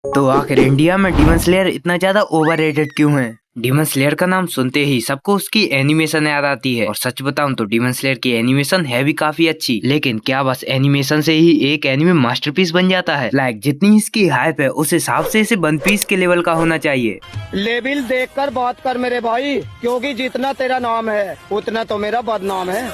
तो आखिर इंडिया में डीमन स्लेयर इतना ज्यादा ओवररेटेड क्यों है? डीमन स्लेयर का नाम सुनते ही सबको उसकी एनिमेशन याद आती है और सच बताऊं तो डीमन स्लेयर की एनिमेशन है भी काफी अच्छी। लेकिन क्या बस एनिमेशन से ही एक एनिमे मास्टरपीस बन जाता है? जितनी इसकी हाइप है उस हिसाब से इसे वन पीस के लेवल का होना चाहिए। लेवल देखकर बात कर मेरे भाई, क्योंकि जितना तेरा नाम है उतना तो मेरा बदनाम है।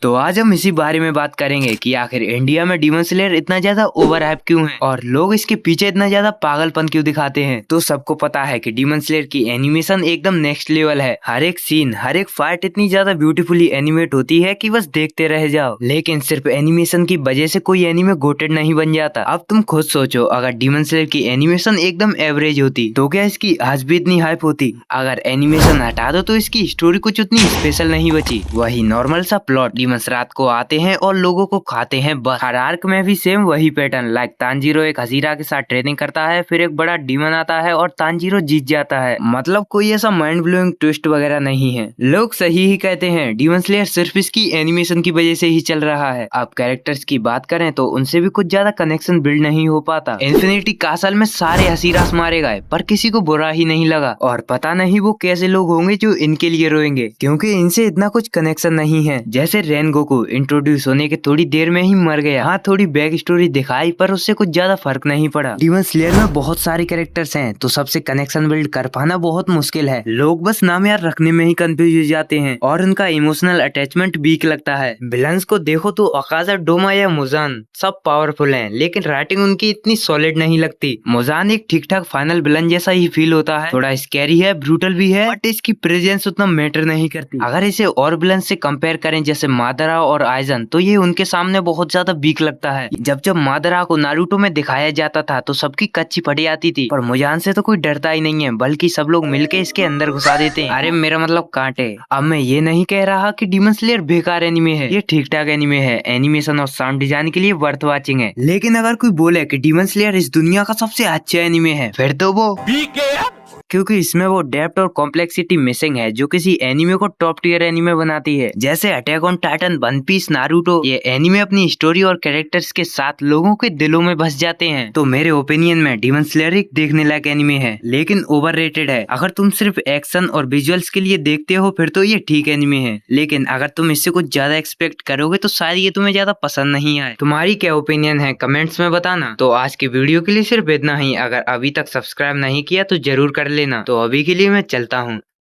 तो आज हम इसी बारे में बात करेंगे कि आखिर इंडिया में डीमन स्लेयर इतना ज्यादा ओवर हाइप क्यों है और लोग इसके पीछे इतना ज्यादा पागलपन क्यों दिखाते हैं। तो सबको पता है कि डीमन स्लेयर की एनिमेशन एकदम नेक्स्ट लेवल है। हर एक सीन, हर एक फाइट इतनी ज्यादा ब्यूटीफुली एनिमेट होती है कि बस देखते रह जाओ। लेकिन सिर्फ एनिमेशन की वजह से कोई एनिमे गोटेड नहीं बन जाता। अब तुम खुद सोचो, अगर डीमन स्लेयर की एनिमेशन एकदम एवरेज होती तो क्या इसकी आज भी इतनी हाइप होती? अगर एनिमेशन हटा दो तो इसकी स्टोरी कुछ उतनी स्पेशल नहीं बची। वही नॉर्मल सा प्लॉट, डीमंस रात को आते हैं और लोगों को खाते हैं बस। हर आर्क में भी सेम वही पैटर्न। तानजीरो एक हसीरा के साथ ट्रेनिंग करता है, फिर एक बड़ा डीमन आता है और तानजीरो जीत जाता है। मतलब कोई ऐसा माइंड ब्लोइंग ट्विस्ट वगैरह नहीं है। लोग सही ही कहते हैं, डीमन स्लेयर सिर्फ इसकी एनिमेशन की वजह से ही चल रहा है। अब कैरेक्टर्स की बात करें तो उनसे भी कुछ ज्यादा कनेक्शन बिल्ड नहीं हो पाता। इन्फिनिटी कासल में सारे हसीरास मारे गए पर किसी को बुरा ही नहीं लगा। और पता नहीं वो कैसे लोग होंगे जो इनके लिए रोएंगे, क्योंकि इनसे इतना कुछ कनेक्शन नहीं है। जैसे रेन गोकू इंट्रोड्यूस होने के थोड़ी देर में ही मर गया। हाँ, थोड़ी बैक स्टोरी दिखाई पर उससे कुछ ज्यादा फर्क नहीं पड़ा। डीमन स्लेयर में बहुत सारे कैरेक्टर्स हैं तो सबसे कनेक्शन बिल्ड कर पाना बहुत मुश्किल है। लोग बस नाम याद रखने में ही कंफ्यूज हो जाते हैं और उनका इमोशनल अटैचमेंट वीक लगता है। विलन्स को देखो तो अकाजा, डोमा या मुजान सब पावरफुल हैं, लेकिन राइटिंग उनकी इतनी सॉलिड नहीं लगती। मुजान एक ठीक ठाक फाइनल विलन जैसा ही फील होता है। थोड़ा स्कैरी है, ब्रूटल भी है, बट इसकी प्रेजेंस उतना मैटर नहीं करती। अगर इसे और विलन से कंपेयर करें जैसे मादरा और आइजन, तो ये उनके सामने बहुत ज्यादा वीक लगता है। जब जब मादरा को नारुतो में दिखाया जाता था तो सबकी कच्ची फटी आती थी, पर मुजान से तो कोई डरता ही नहीं है, बल्कि सब लोग मिलके इसके अंदर घुसा देते हैं। अरे मेरा मतलब कांटे। अब मैं ये नहीं कह रहा कि डीमन स्लेयर बेकार एनिमे है, ये ठीक ठाक एनिमे है। एनिमेशन और साउंड डिजाइन के लिए वर्थ वाचिंग है। लेकिन अगर कोई बोले कि डीमन स्लेयर इस दुनिया का सबसे अच्छा एनिमे है, फिर तो वो क्योंकि इसमें वो डेप्थ और कॉम्प्लेक्सिटी मिसिंग है जो किसी एनिमे को टॉप टियर एनिमे बनाती है। जैसे attack on Titan, one piece, Naruto, ये एनिमे अपनी स्टोरी और कैरेक्टर्स के साथ लोगों के दिलों में बस जाते हैं। तो मेरे ओपिनियन में डीमन स्लेयर एक देखने लायक एनिमे है, लेकिन ओवररेटेड है। अगर तुम सिर्फ एक्शन और विजुअल्स के लिए देखते हो फिर तो ये ठीक एनिमे है, लेकिन अगर तुम इससे कुछ ज्यादा एक्सपेक्ट करोगे तो शायद ये तुम्हें ज्यादा पसंद नहीं आए। तुम्हारी क्या ओपिनियन है कमेंट्स में बताना। तो आज की वीडियो के लिए सिर्फ इतना ही। अगर अभी तक सब्सक्राइब नहीं किया तो जरूर कर लेना। तो अभी के लिए मैं चलता हूँ।